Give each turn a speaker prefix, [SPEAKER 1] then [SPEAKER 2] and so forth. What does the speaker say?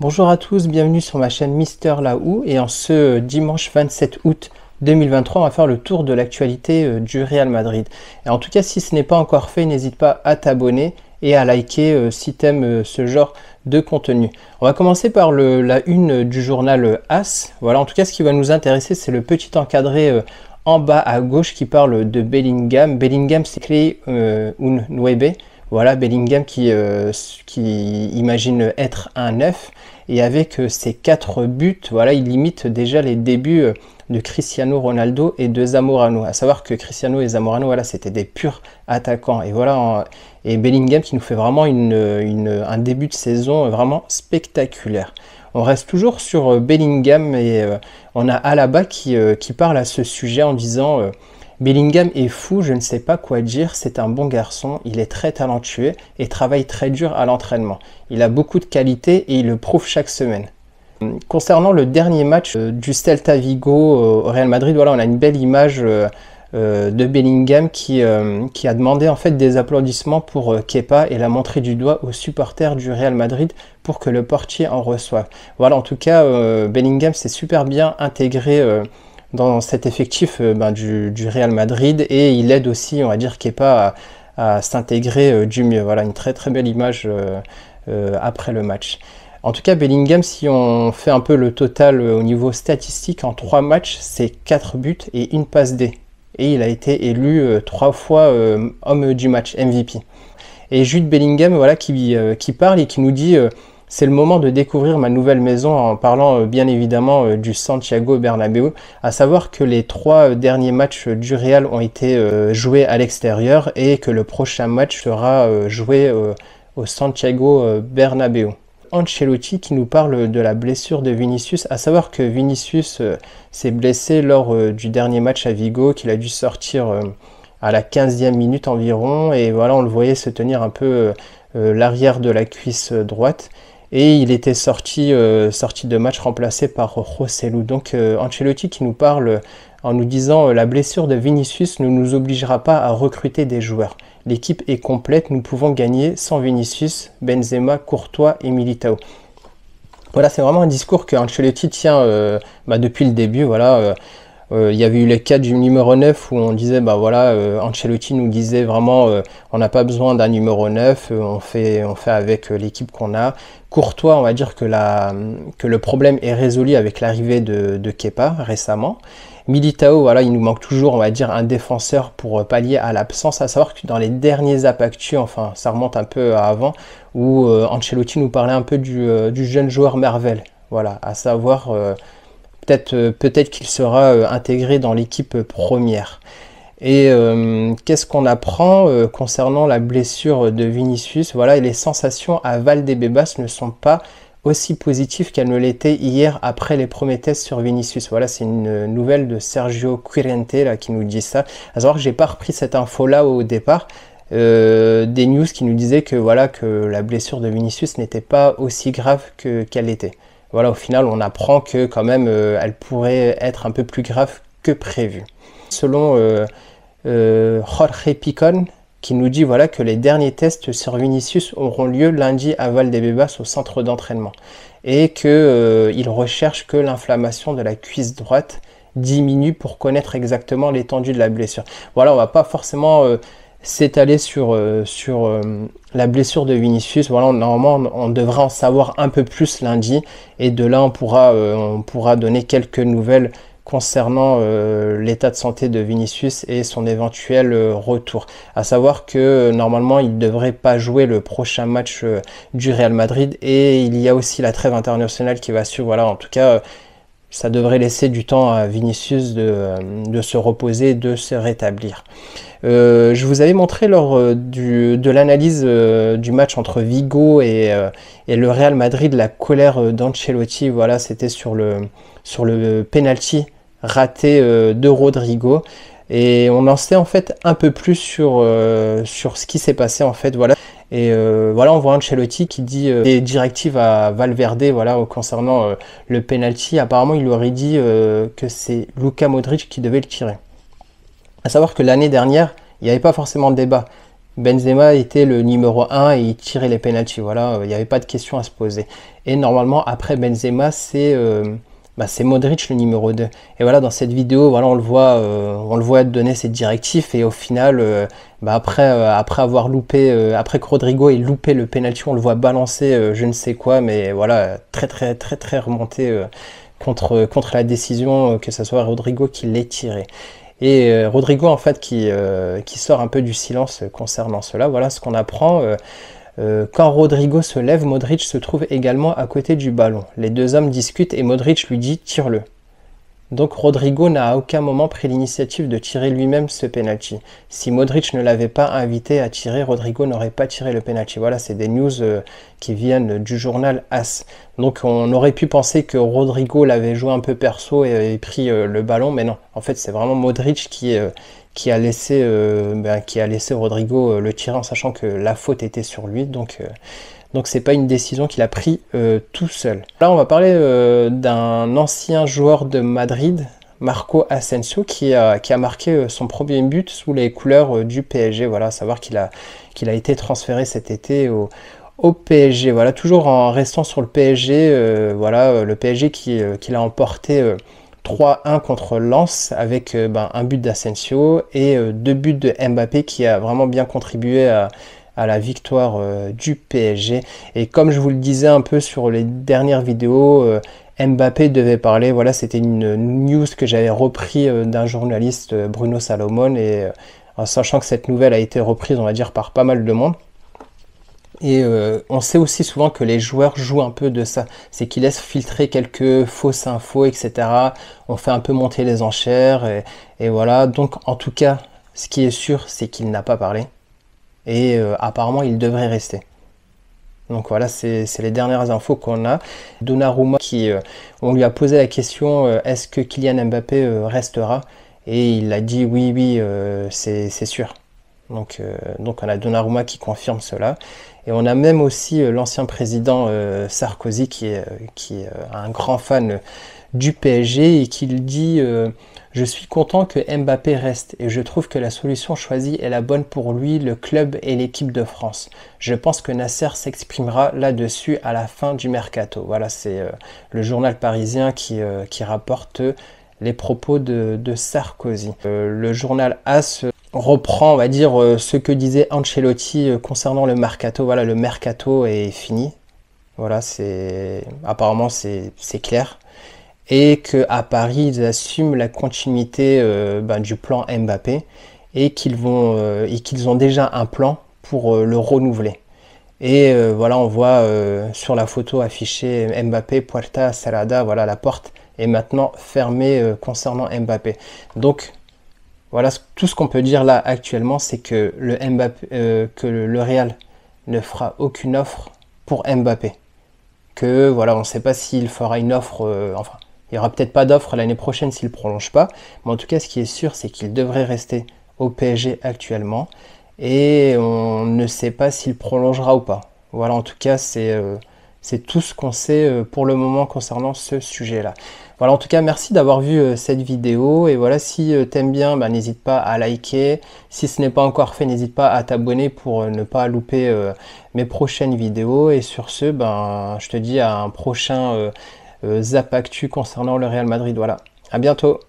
[SPEAKER 1] Bonjour à tous, bienvenue sur ma chaîne Mister Lahou et en ce dimanche 27 août 2023, on va faire le tour de l'actualité du Real Madrid. Et en tout cas, si ce n'est pas encore fait, n'hésite pas à t'abonner et à liker si tu aimes ce genre de contenu. On va commencer par la une du journal AS. Voilà, en tout cas, ce qui va nous intéresser, c'est le petit encadré en bas à gauche qui parle de Bellingham. Bellingham, c'est créé un 9. Voilà, Bellingham qui imagine être un 9 et avec ses 4 buts, voilà, il limite déjà les débuts de Cristiano Ronaldo et de Zamorano. À savoir que Cristiano et Zamorano, voilà, c'était des purs attaquants. Et voilà, et Bellingham qui nous fait vraiment un début de saison vraiment spectaculaire. On reste toujours sur Bellingham et on a Alaba qui parle à ce sujet en disant Bellingham est fou, je ne sais pas quoi dire, c'est un bon garçon, il est très talentueux et travaille très dur à l'entraînement. Il a beaucoup de qualité et il le prouve chaque semaine. Concernant le dernier match du Celta Vigo au Real Madrid, voilà, on a une belle image de Bellingham qui a demandé en fait des applaudissements pour Kepa et l'a montré du doigt aux supporters du Real Madrid pour que le portier en reçoive. Voilà, en tout cas, Bellingham s'est super bien intégré dans cet effectif du Real Madrid et il aide aussi, on va dire, Kepa à s'intégrer du mieux. Voilà, une très très belle image après le match. En tout cas, Bellingham, si on fait un peu le total au niveau statistique, en 3 matchs, c'est 4 buts et une passe D. Et il a été élu 3 fois homme du match, MVP. Et Jude Bellingham, voilà, qui parle et qui nous dit c'est le moment de découvrir ma nouvelle maison, en parlant bien évidemment du Santiago Bernabéu, à savoir que les 3 derniers matchs du Real ont été joués à l'extérieur et que le prochain match sera joué au Santiago Bernabéu. Ancelotti qui nous parle de la blessure de Vinicius, à savoir que Vinicius s'est blessé lors du dernier match à Vigo, qu'il a dû sortir à la 15e minute environ, et voilà, on le voyait se tenir un peu l'arrière de la cuisse droite. Et il était sorti de match remplacé par Joselu. Donc Ancelotti qui nous parle en nous disant la blessure de Vinicius ne nous obligera pas à recruter des joueurs. L'équipe est complète, nous pouvons gagner sans Vinicius, Benzema, Courtois et Militao. Voilà, c'est vraiment un discours que Ancelotti tient depuis le début. Voilà, il y avait eu le cas du numéro 9 où on disait, Ancelotti nous disait vraiment, on n'a pas besoin d'un numéro 9, on fait avec l'équipe qu'on a. Courtois, on va dire que le problème est résolu avec l'arrivée de Kepa récemment. Militao, voilà, il nous manque toujours, on va dire, un défenseur pour pallier à l'absence, à savoir que dans les derniers Apactu, enfin, ça remonte un peu à avant, où Ancelotti nous parlait un peu du jeune joueur Mervel, voilà, à savoir peut-être qu'il sera intégré dans l'équipe première. Et qu'est-ce qu'on apprend concernant la blessure de Vinicius? Voilà, et les sensations à Valdebebas ne sont pas aussi positives qu'elles ne l'étaient hier après les premiers tests sur Vinicius. Voilà, c'est une nouvelle de Sergio Quirente là, qui nous dit ça. À savoir que j'ai pas repris cette info là au départ. Des news qui nous disaient que, voilà, que la blessure de Vinicius n'était pas aussi grave qu'elle était. Voilà, au final, on apprend que quand même, elle pourrait être un peu plus grave que prévu. Selon Jorge Picon, qui nous dit voilà, que les derniers tests sur Vinicius auront lieu lundi à Valdebebas au centre d'entraînement et qu'il recherche que l'inflammation de la cuisse droite diminue pour connaître exactement l'étendue de la blessure. Voilà, on va pas forcément s'étaler sur la blessure de Vinicius. Voilà, normalement, on devrait en savoir un peu plus lundi et de là, on pourra donner quelques nouvelles concernant l'état de santé de Vinicius et son éventuel retour. À savoir que normalement il ne devrait pas jouer le prochain match du Real Madrid et il y a aussi la trêve internationale qui va suivre. Voilà, en tout cas ça devrait laisser du temps à Vinicius de se reposer, de se rétablir. Je vous avais montré lors de l'analyse du match entre Vigo et le Real Madrid la colère d'Ancelotti. Voilà, c'était sur le penalty raté de Rodrigo et on en sait en fait un peu plus sur ce qui s'est passé en fait. Voilà, et voilà, on voit Ancelotti qui dit des directives à Valverde, voilà, concernant le penalty. Apparemment il lui aurait dit que c'est Luka Modric qui devait le tirer. À savoir que l'année dernière il n'y avait pas forcément de débat. Benzema était le numéro 1 et il tirait les pénaltys. Voilà, il n'y avait pas de question à se poser. Et normalement, après Benzema, c'est Modric le numéro 2. Et voilà, dans cette vidéo, voilà, on le voit donner ses directifs. Et au final, après avoir loupé, après que Rodrigo ait loupé le pénalty, on le voit balancer je ne sais quoi. Mais voilà, très très très très remonté contre la décision que ce soit Rodrigo qui l'ait tiré. Et Rodrigo, en fait, qui sort un peu du silence concernant cela. Voilà ce qu'on apprend. Quand Rodrigo se lève, Modric se trouve également à côté du ballon. Les deux hommes discutent et Modric lui dit « tire-le ». Donc Rodrigo n'a à aucun moment pris l'initiative de tirer lui-même ce penalty. Si Modric ne l'avait pas invité à tirer, Rodrigo n'aurait pas tiré le penalty. Voilà, c'est des news qui viennent du journal AS. Donc on aurait pu penser que Rodrigo l'avait joué un peu perso et avait pris le ballon, mais non. En fait, c'est vraiment Modric qui a laissé Rodrigo le tirer en sachant que la faute était sur lui. Donc c'est pas une décision qu'il a pris tout seul. Là, on va parler d'un ancien joueur de Madrid, Marco Asensio, qui a marqué son premier but sous les couleurs du PSG. Voilà, à savoir qu'il a été transféré cet été au PSG. Voilà, toujours en restant sur le PSG, voilà, le PSG qui l'a emporté 3-1 contre Lens avec un but d'Asensio et 2 buts de Mbappé qui a vraiment bien contribué à la victoire du PSG. Et comme je vous le disais un peu sur les dernières vidéos, Mbappé devait parler. Voilà, c'était une news que j'avais repris d'un journaliste, Bruno Salomon, et en sachant que cette nouvelle a été reprise, on va dire, par pas mal de monde. Et on sait aussi souvent que les joueurs jouent un peu de ça. C'est qu'ils laissent filtrer quelques fausses infos, etc. On fait un peu monter les enchères. Et voilà. Donc, en tout cas, ce qui est sûr, c'est qu'il n'a pas parlé. Et apparemment, il devrait rester. Donc voilà, c'est les dernières infos qu'on a. Donnarumma, on lui a posé la question, est-ce que Kylian Mbappé restera? Et il a dit oui, c'est sûr. Donc on a Donnarumma qui confirme cela. Et on a même aussi l'ancien président Sarkozy qui est un grand fan du PSG et qui dit je suis content que Mbappé reste et je trouve que la solution choisie est la bonne pour lui, le club et l'équipe de France. Je pense que Nasser s'exprimera là-dessus à la fin du mercato. Voilà, c'est le journal parisien qui rapporte les propos de Sarkozy. Le journal AS reprend, on va dire, ce que disait Ancelotti concernant le mercato. Voilà, le mercato est fini. Voilà, apparemment c'est clair. Et qu'à Paris, ils assument la continuité du plan Mbappé et qu'ils ont déjà un plan pour le renouveler. Et voilà, on voit sur la photo affichée Mbappé, Puerta Cerrada, voilà, la porte est maintenant fermée concernant Mbappé. Donc, voilà, tout ce qu'on peut dire là actuellement, c'est que le Real ne fera aucune offre pour Mbappé. Que voilà, on ne sait pas s'il fera une offre, enfin, il n'y aura peut-être pas d'offre l'année prochaine s'il ne prolonge pas. Mais en tout cas, ce qui est sûr, c'est qu'il devrait rester au PSG actuellement. Et on ne sait pas s'il prolongera ou pas. Voilà, en tout cas, c'est tout ce qu'on sait pour le moment concernant ce sujet-là. Voilà, en tout cas, merci d'avoir vu cette vidéo. Et voilà, si t'aimes bien, n'hésite pas à liker. Si ce n'est pas encore fait, n'hésite pas à t'abonner pour ne pas louper mes prochaines vidéos. Et sur ce, je te dis à un prochain Zap Actu concernant le Real Madrid. Voilà, à bientôt.